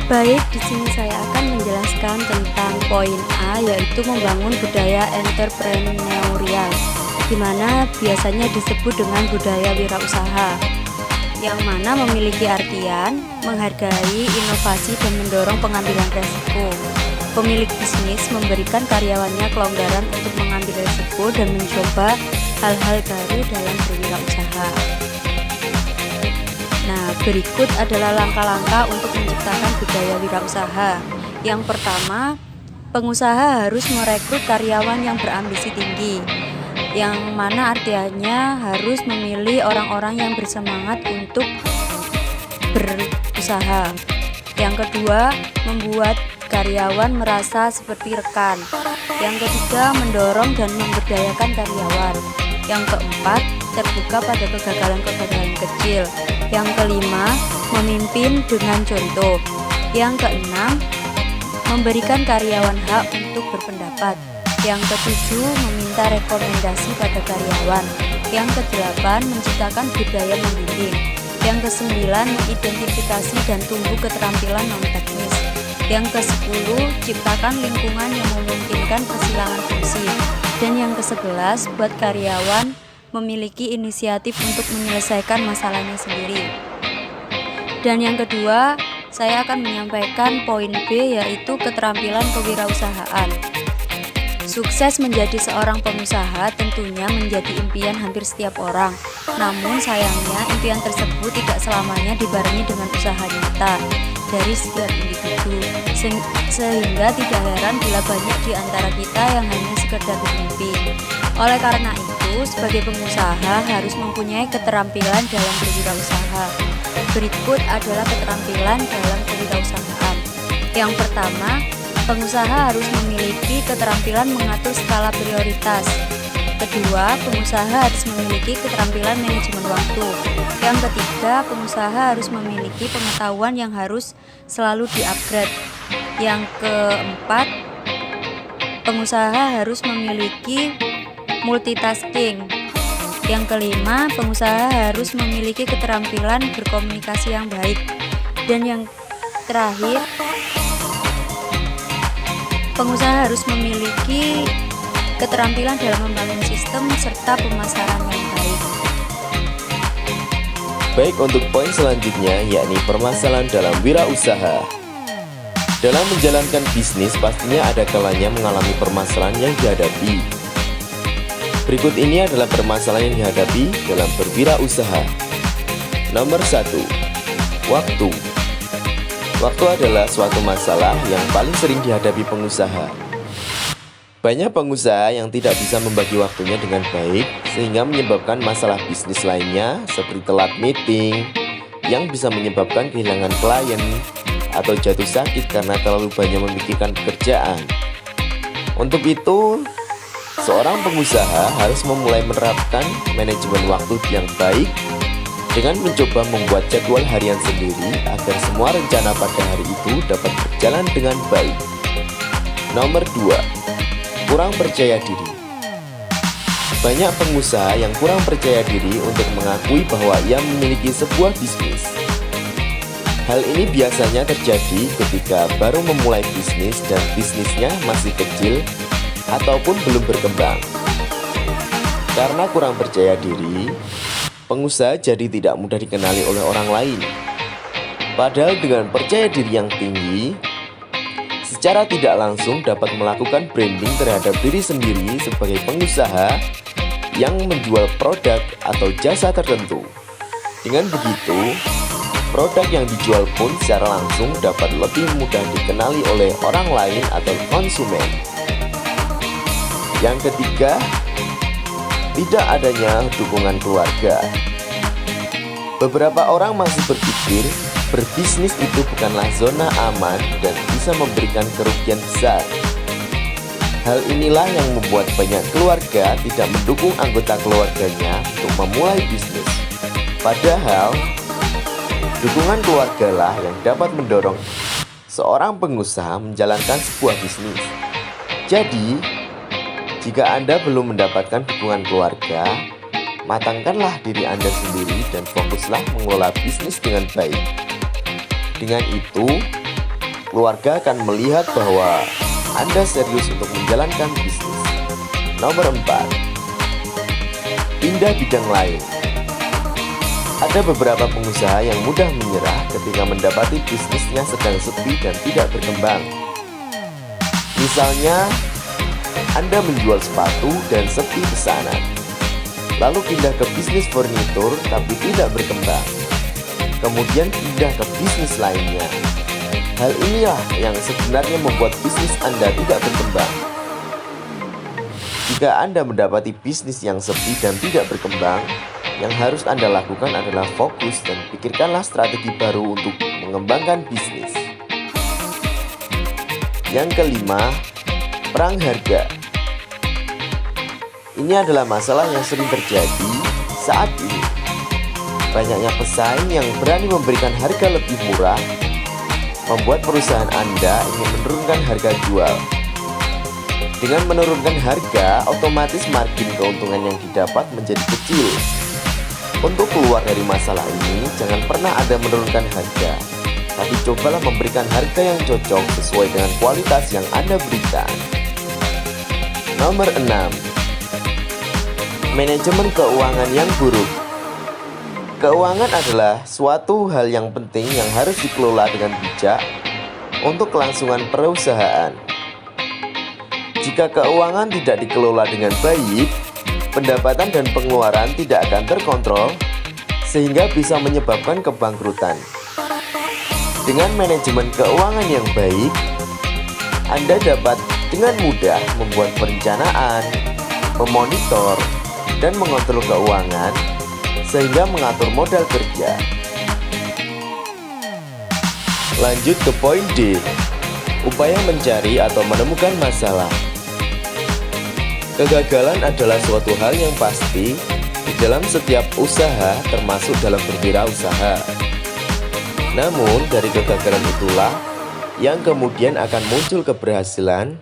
Baik, di sini saya akan menjelaskan tentang poin A, yaitu membangun budaya entrepreneurial, di mana biasanya disebut dengan budaya wirausaha, yang mana memiliki artian menghargai inovasi dan mendorong pengambilan resiko. Pemilik bisnis memberikan karyawannya kelonggaran untuk mengambil resiko dan mencoba hal-hal baru dalam berwirausaha. Nah, berikut adalah langkah-langkah untuk menciptakan budaya wirausaha. Yang pertama, pengusaha harus merekrut karyawan yang berambisi tinggi, yang mana artinya harus memilih orang-orang yang bersemangat untuk berusaha. Yang kedua, membuat karyawan merasa seperti rekan. Yang ketiga, mendorong dan memberdayakan karyawan. Yang keempat, terbuka pada kegagalan-kegagalan kecil. Yang kelima, memimpin dengan contoh. Yang keenam, memberikan karyawan hak untuk berpendapat. Yang ketujuh, meminta rekomendasi pada karyawan. Yang kedelapan, menciptakan budaya membimbing. Yang kesembilan, mengidentifikasi dan tumbuh keterampilan non-teknis. Yang kesepuluh, ciptakan lingkungan yang memungkinkan persilangan fungsi. Dan yang ke-11, buat karyawan memiliki inisiatif untuk menyelesaikan masalahnya sendiri. Dan yang kedua, saya akan menyampaikan poin B, yaitu keterampilan kewirausahaan. Sukses menjadi seorang pengusaha tentunya menjadi impian hampir setiap orang. Namun sayangnya impian tersebut tidak selamanya dibarengi dengan usaha nyata dari setiap individu, sehingga tidak heran bila banyak di antara kita yang hanya sekedar bermimpi. Oleh karena itu, sebagai pengusaha harus mempunyai keterampilan dalam berwirausaha. Berikut adalah keterampilan dalam kewirausahaan. Yang pertama, pengusaha harus memiliki keterampilan mengatur skala prioritas. Kedua, pengusaha harus memiliki keterampilan manajemen waktu. Yang ketiga, pengusaha harus memiliki pengetahuan yang harus selalu di-upgrade. Yang keempat, pengusaha harus memiliki multitasking. Yang kelima, pengusaha harus memiliki keterampilan berkomunikasi yang baik. Dan yang terakhir, pengusaha harus memiliki keterampilan dalam membangun sistem serta pemasaran yang baik. Baik, untuk poin selanjutnya yakni permasalahan dalam wirausaha. Dalam menjalankan bisnis pastinya ada kalanya mengalami permasalahan yang dihadapi. Berikut ini adalah permasalahan yang dihadapi dalam berwirausaha. Nomor 1, waktu. Waktu adalah suatu masalah yang paling sering dihadapi pengusaha. Banyak pengusaha yang tidak bisa membagi waktunya dengan baik, sehingga menyebabkan masalah bisnis lainnya seperti telat meeting, yang bisa menyebabkan kehilangan klien atau jatuh sakit karena terlalu banyak memikirkan pekerjaan. Untuk itu, seorang pengusaha harus memulai menerapkan manajemen waktu yang baik dengan mencoba membuat jadwal harian sendiri agar semua rencana pada hari itu dapat berjalan dengan baik. Nomor 2, kurang percaya diri. Banyak pengusaha yang kurang percaya diri untuk mengakui bahwa ia memiliki sebuah bisnis. Hal ini biasanya terjadi ketika baru memulai bisnis dan bisnisnya masih kecil ataupun belum berkembang. Karena kurang percaya diri, pengusaha jadi tidak mudah dikenali oleh orang lain. Padahal dengan percaya diri yang tinggi, secara tidak langsung dapat melakukan branding terhadap diri sendiri sebagai pengusaha yang menjual produk atau jasa tertentu. Dengan begitu, produk yang dijual pun secara langsung dapat lebih mudah dikenali oleh orang lain atau konsumen. Yang ketiga, tidak adanya dukungan keluarga. Beberapa orang masih berpikir berbisnis itu bukanlah zona aman dan bisa memberikan kerugian besar. Hal inilah yang membuat banyak keluarga tidak mendukung anggota keluarganya untuk memulai bisnis. Padahal, dukungan keluarga lah yang dapat mendorong seorang pengusaha menjalankan sebuah bisnis. Jadi, jika Anda belum mendapatkan dukungan keluarga, matangkanlah diri Anda sendiri dan fokuslah mengelola bisnis dengan baik. Dengan itu, keluarga akan melihat bahwa Anda serius untuk menjalankan bisnis. Nomor 4, pindah bidang lain. Ada beberapa pengusaha yang mudah menyerah ketika mendapati bisnisnya sedang sepi dan tidak berkembang. Misalnya, Anda menjual sepatu dan sepi pesanan, lalu pindah ke bisnis furnitur tapi tidak berkembang. Kemudian pindah ke bisnis lainnya. Hal inilah yang sebenarnya membuat bisnis Anda tidak berkembang. Jika Anda mendapati bisnis yang sepi dan tidak berkembang, yang harus Anda lakukan adalah fokus dan pikirkanlah strategi baru untuk mengembangkan bisnis. Yang kelima, perang harga. Ini adalah masalah yang sering terjadi saat ini. Banyaknya pesaing yang berani memberikan harga lebih murah membuat perusahaan Anda ingin menurunkan harga jual. Dengan menurunkan harga, otomatis margin keuntungan yang didapat menjadi kecil. Untuk keluar dari masalah ini, jangan pernah Anda menurunkan harga, tapi cobalah memberikan harga yang cocok sesuai dengan kualitas yang Anda berikan. Nomor 6, manajemen keuangan yang buruk. Keuangan adalah suatu hal yang penting yang harus dikelola dengan bijak untuk kelangsungan perusahaan. Jika keuangan tidak dikelola dengan baik, pendapatan dan pengeluaran tidak akan terkontrol sehingga bisa menyebabkan kebangkrutan. Dengan manajemen keuangan yang baik, Anda dapat dengan mudah membuat perencanaan, memonitor, dan mengontrol keuangan sehingga mengatur modal kerja. Lanjut ke poin D, upaya mencari atau menemukan masalah. Kegagalan adalah suatu hal yang pasti di dalam setiap usaha, termasuk dalam berwirausaha. Namun, dari kegagalan itulah yang kemudian akan muncul keberhasilan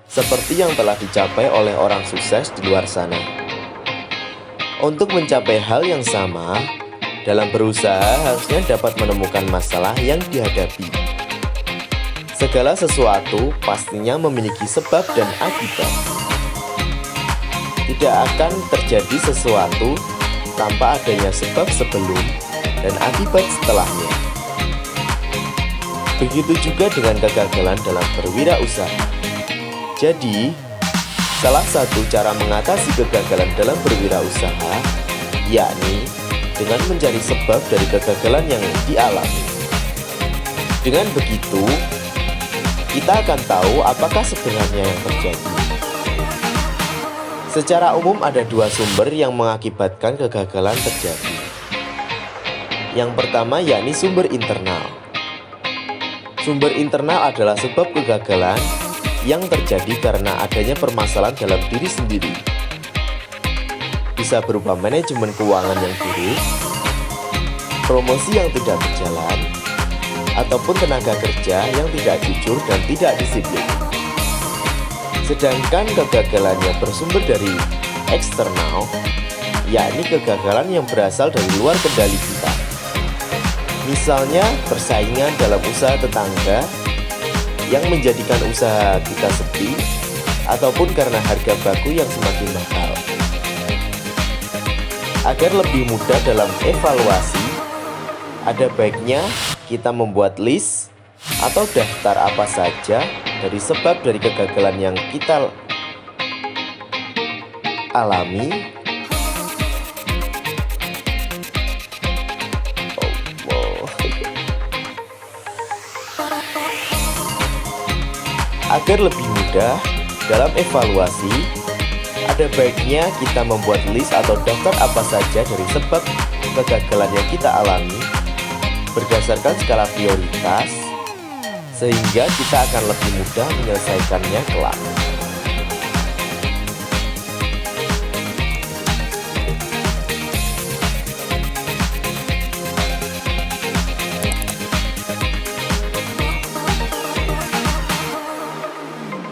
seperti yang telah dicapai oleh orang sukses di luar sana. Untuk mencapai hal yang sama, dalam berusaha harusnya dapat menemukan masalah yang dihadapi. Segala sesuatu pastinya memiliki sebab dan akibat. Tidak akan terjadi sesuatu tanpa adanya sebab sebelum dan akibat setelahnya. Begitu juga dengan kegagalan dalam berwirausaha. Jadi, salah satu cara mengatasi kegagalan dalam berwirausaha yakni dengan mencari sebab dari kegagalan yang dialami. Dengan begitu, kita akan tahu apakah sebenarnya yang terjadi. Secara umum ada dua sumber yang mengakibatkan kegagalan terjadi. Yang pertama yakni sumber internal. Sumber internal adalah sebab kegagalan yang terjadi karena adanya permasalahan dalam diri sendiri. Bisa berupa manajemen keuangan yang buruk, promosi yang tidak berjalan, ataupun tenaga kerja yang tidak jujur dan tidak disiplin. Sedangkan kegagalannya bersumber dari eksternal, yakni kegagalan yang berasal dari luar kendali kita. Misalnya persaingan dalam usaha tetangga yang menjadikan usaha kita sepi, ataupun karena harga baku yang semakin mahal. Agar lebih mudah dalam evaluasi, ada baiknya kita membuat list atau daftar apa saja dari sebab dari kegagalan yang kita alami. Agar lebih mudah dalam evaluasi, ada baiknya kita membuat list atau daftar apa saja dari sebab kegagalan yang kita alami berdasarkan skala prioritas, sehingga kita akan lebih mudah menyelesaikannya kelak.